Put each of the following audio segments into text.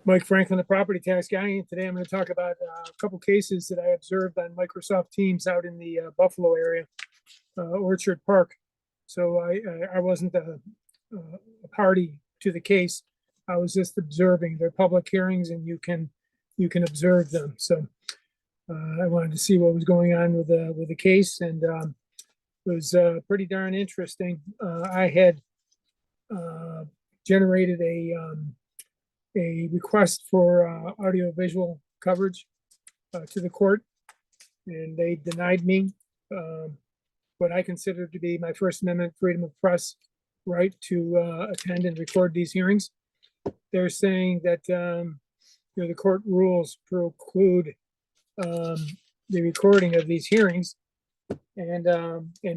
Mike Franklin, the property tax guy, and today I'm going to talk about a couple cases that I observed on Microsoft Teams out in the Buffalo area, Orchard Park. So I wasn't a party to the case. I was just observing. They're public hearings, and you can observe them. So I wanted to see what was going on with the case, and it was pretty darn interesting. I had generated a request for audio-visual coverage to the court, and they denied me what I consider to be my First Amendment freedom of press right to attend and record these hearings. They're saying that the court rules preclude the recording of these hearings, and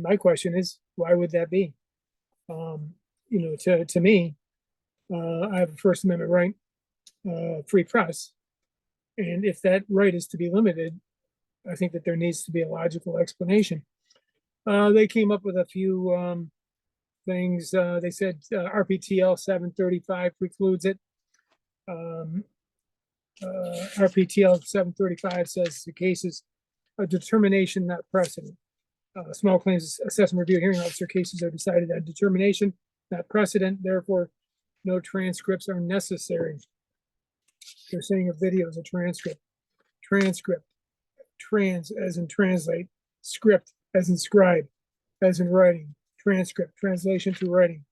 my question is, why would that be? To me, I have a First Amendment right, free press, and if that right is to be limited, I think that there needs to be a logical explanation. They came up with a few things. They said RPTL 735 precludes it. RPTL 735 says the case is a determination, not precedent. Small claims assessment review hearing officer cases are decided on determination, not precedent. Therefore, no transcripts are necessary. They're saying a video is a transcript. Transcript, trans as in translate, script as in scribe, as in writing. Transcript, translation to writing.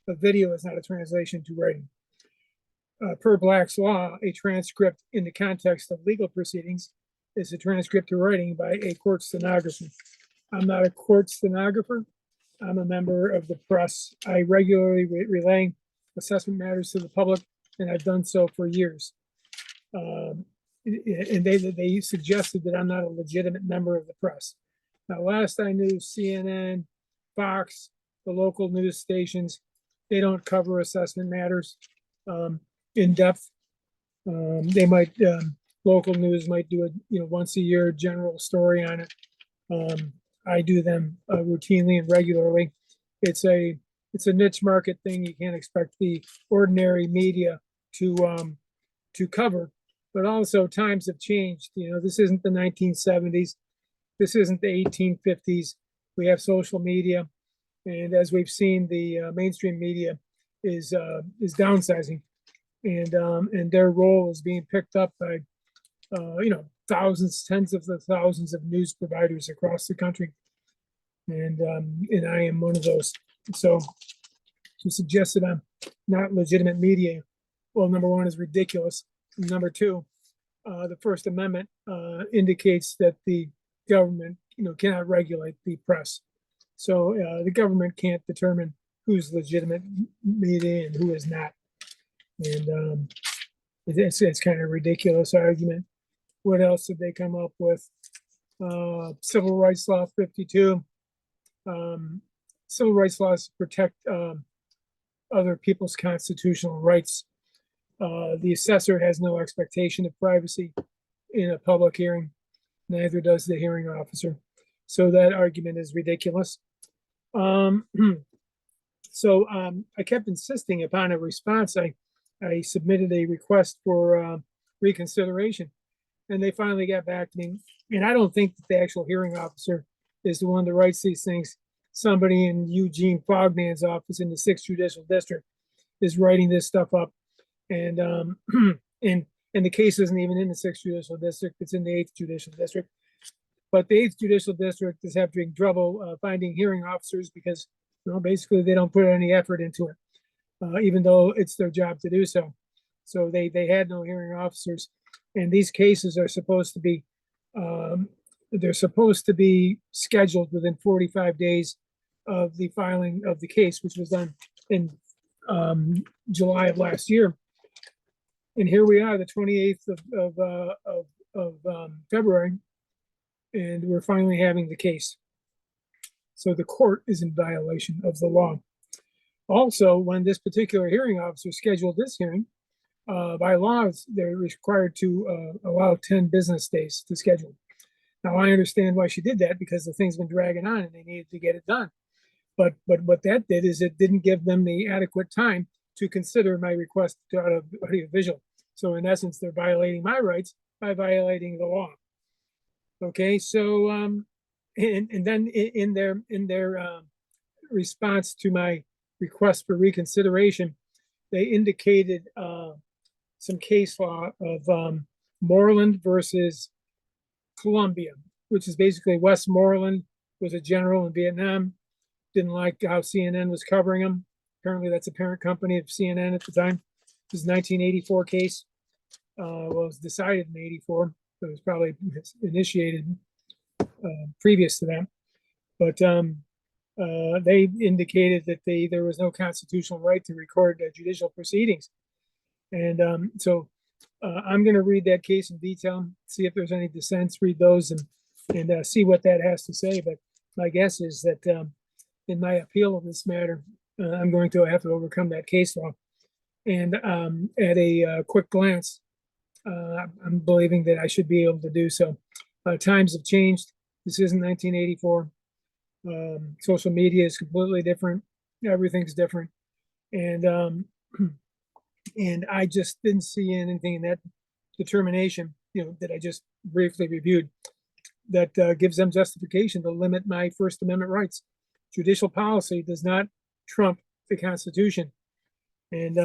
A video is not a translation to writing. Per Black's law, a transcript in the context of legal proceedings is a transcript to writing by a court stenographer. I'm not a court stenographer. I'm a member of the press. I regularly relay assessment matters to the public, and I've done so for years. And they suggested that I'm not a legitimate member of the press. Now, last I knew, CNN, Fox, the local news stations, they don't cover assessment matters in depth. They might, local news might do a once a year general story on it. I do them routinely and regularly. It's a niche market thing. You can't expect the ordinary media to cover. But also times have changed. This isn't the 1970s. This isn't the 1850s. We have social media, and as we've seen, the mainstream media is downsizing, and their role is being picked up by thousands, tens of thousands of news providers across the country, and I am one of those. So to suggest that I'm not legitimate media, well, number one, is ridiculous. Number two, the First Amendment indicates that the government, cannot regulate the press. So the government can't determine who's legitimate media and who is not. And it's kind of a ridiculous argument. What else did they come up with? Civil Rights Law 52. Civil rights laws protect other people's constitutional rights. The assessor has no expectation of privacy in a public hearing. Neither does the hearing officer. So that argument is ridiculous. I kept insisting upon a response. I submitted a request for reconsideration, and they finally got back to me. And I don't think that the actual hearing officer is the one that writes these things. Somebody in Eugene Fogman's office in the 6th Judicial District is writing this stuff up. And and the case isn't even in the 6th Judicial District, it's in the 8th Judicial District. But the 8th Judicial District is having trouble finding hearing officers because, basically they don't put any effort into it, even though it's their job to do so. So they had no hearing officers. And these cases are supposed to be, they're supposed to be scheduled within 45 days of the filing of the case, which was done in July of last year. And here we are, the 28th of February, and we're finally having the case. So the court is in violation of the law. Also, when this particular hearing officer scheduled this hearing, by law, they're required to allow 10 business days to schedule. Now, I understand why she did that, because the thing's been dragging on and they needed to get it done. But what that did is it didn't give them the adequate time to consider my request to audio-visual. So in essence, they're violating my rights by violating the law. Okay, so and then in their response to my request for reconsideration, they indicated some case law of Moreland versus Colombia, which is basically Westmoreland was a general in Vietnam, didn't like how CNN was covering him. Apparently, that's a parent company of CNN at the time. This is 1984 case. Well, it was decided in 84. So it was probably initiated previous to that. But they indicated that there was no constitutional right to record judicial proceedings. And so I'm going to read that case in detail, see if there's any dissents, read those and see what that has to say. But my guess is that in my appeal of this matter, I'm going to have to overcome that case law. And at a quick glance, I'm believing that I should be able to do so. Times have changed. This isn't 1984. Social media is completely different. Everything's different. And and I just didn't see anything in that determination, that I just briefly reviewed that gives them justification to limit my First Amendment rights. Judicial policy does not trump the Constitution. And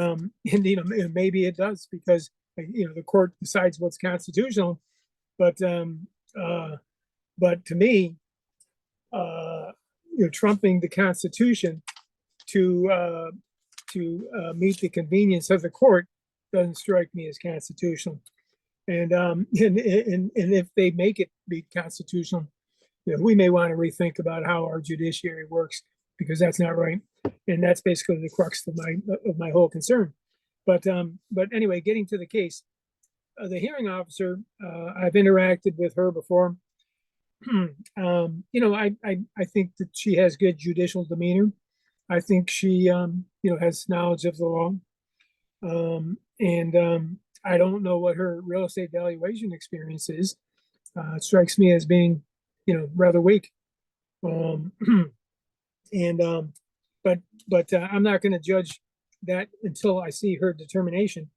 maybe it does because, the court decides what's constitutional. But to me, trumping the Constitution to meet the convenience of the court doesn't strike me as constitutional. And if they make it be constitutional, we may want to rethink about how our judiciary works, because that's not right. And that's basically the crux of my whole concern. But anyway, getting to the case, the hearing officer, I've interacted with her before. I think that she has good judicial demeanor. I think she, has knowledge of the law. And I don't know what her real estate valuation experience is. It strikes me as being, rather weak. But I'm not going to judge that until I see her determination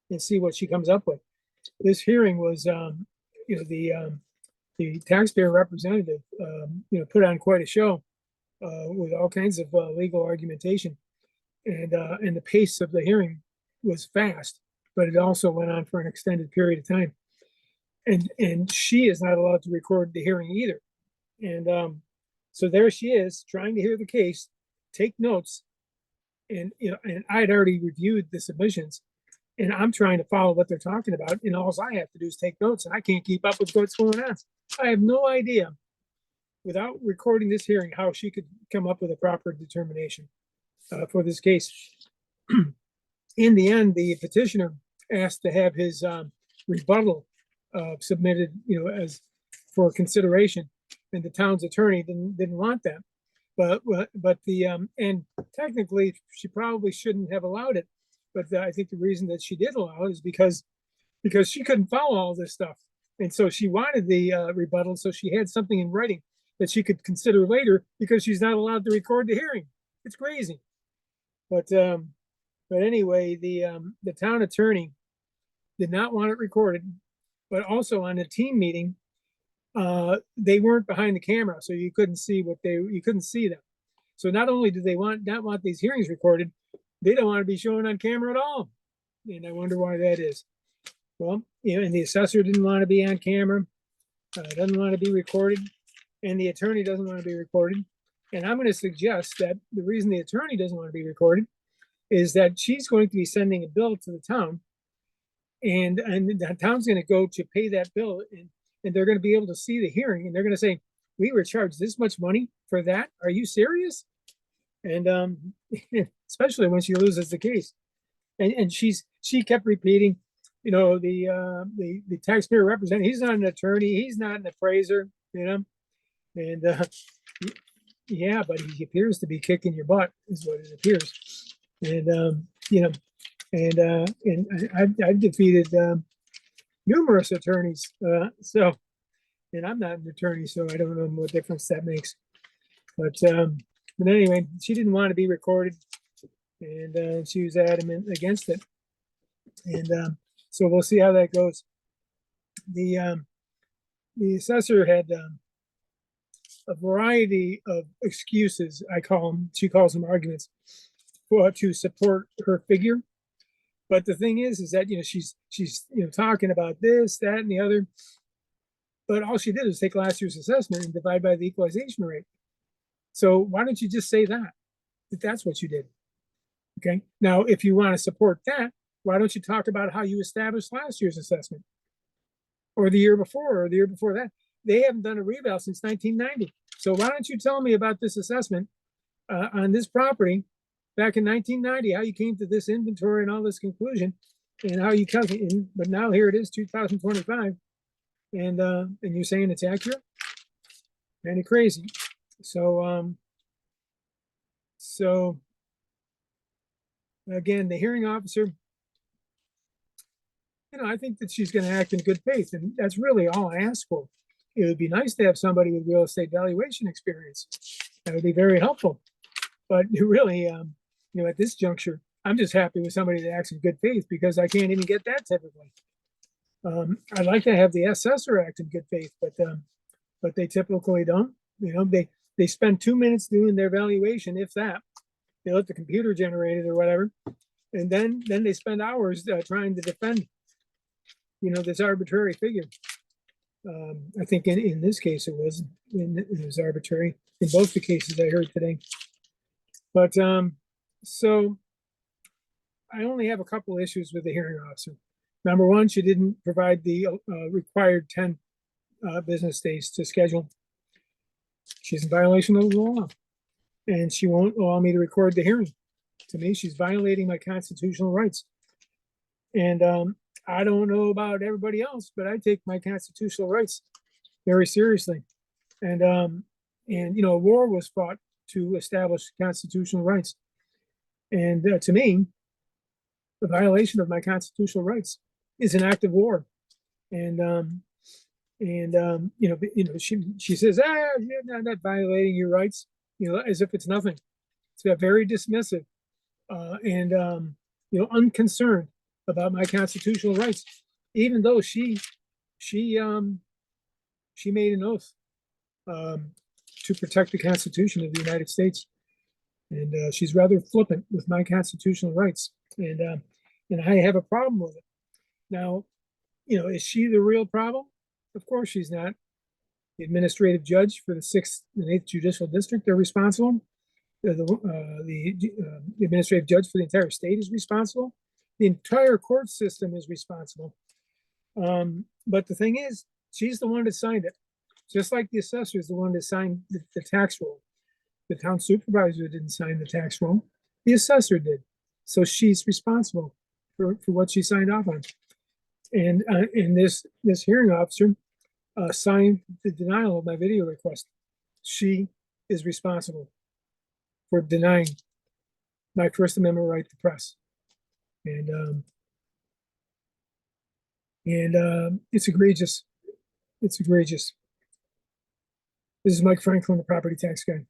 and see what she comes up with. This hearing was, the taxpayer representative, put on quite a show with all kinds of legal argumentation, and the pace of the hearing was fast, but it also went on for an extended period of time. And she is not allowed to record the hearing either. And so there she is trying to hear the case, take notes, and I'd already reviewed the submissions, and I'm trying to follow what they're talking about, and all I have to do is take notes, and I can't keep up with what's going on. I have no idea, without recording this hearing, how she could come up with a proper determination for this case. In the end, the petitioner asked to have his rebuttal submitted, as for consideration, and the town's attorney didn't want that. But and technically she probably shouldn't have allowed it. But I think the reason that she did allow it is because she couldn't follow all this stuff, and so she wanted the rebuttal, so she had something in writing that she could consider later, because she's not allowed to record the hearing. It's crazy. But anyway, the town attorney did not want it recorded, but also on a team meeting, they weren't behind the camera, so you couldn't see you couldn't see them. So not only do they not want these hearings recorded, they don't want to be shown on camera at all. And I wonder why that is. Well, and the assessor didn't want to be on camera, doesn't want to be recorded, and the attorney doesn't want to be recorded. And I'm going to suggest that the reason the attorney doesn't want to be recorded is that she's going to be sending a bill to the town, and the town's going to go to pay that bill, and they're going to be able to see the hearing, and they're going to say, we were charged this much money for that? Are you serious? And especially when she loses the case. And she kept repeating, the taxpayer representative, he's not an attorney, he's not an appraiser, and yeah, but he appears to be kicking your butt, is what it appears. And I've defeated numerous attorneys, and I'm not an attorney, so I don't know what difference that makes. But anyway, she didn't want to be recorded, and she was adamant against it. And So we'll see how that goes. The assessor had a variety of excuses, I call them, she calls them arguments, to support her figure. But the thing is that, she's talking about this, that, and the other. But all she did was take last year's assessment and divide by the equalization rate. So why don't you just say that that's what you did? Okay. Now, if you want to support that, why don't you talk about how you established last year's assessment, or the year before, or the year before that? They haven't done a reval since 1990. So why don't you tell me about this assessment on this property back in 1990, how you came to this inventory and all this conclusion, and how you calculated? But now here it is, 2025, and you're saying it's accurate? Kind of crazy. So again, the hearing officer, I think that she's going to act in good faith, and that's really all I ask for. It would be nice to have somebody with real estate valuation experience. That would be very helpful. But really, at this juncture, I'm just happy with somebody that acts in good faith, because I can't even get that typically. I'd like to have the assessor act in good faith, but they typically don't. They spend 2 minutes doing their valuation, if that. They let the computer generate it or whatever, and then they spend hours trying to defend, this arbitrary figure. I think in this case it was arbitrary in both the cases I heard today. But so I only have a couple issues with the hearing officer. Number one, she didn't provide the required 10 business days to schedule. She's in violation of the law, and she won't allow me to record the hearing. To me, she's violating my constitutional rights. And I don't know about everybody else, but I take my constitutional rights very seriously. And a war was fought to establish constitutional rights. And to me, the violation of my constitutional rights is an act of war. And she says, you're not violating your rights, as if it's nothing. It's very dismissive and unconcerned about my constitutional rights, even though she made an oath to protect the Constitution of the United States, and she's rather flippant with my constitutional rights, and I have a problem with it. Now, is she the real problem? Of course she's not. The administrative judge for the 6th and 8th Judicial District, they're responsible. The administrative judge for the entire state is responsible. The entire court system is responsible. But the thing is, she's the one that signed it. Just like the assessor is the one that signed the tax roll. The town supervisor didn't sign the tax roll. The assessor did. So she's responsible for what she signed off on. And this hearing officer signed the denial of my video request. She is responsible for denying my First Amendment right to press. And it's egregious. It's egregious. This is Mike Franklin, the property tax guy.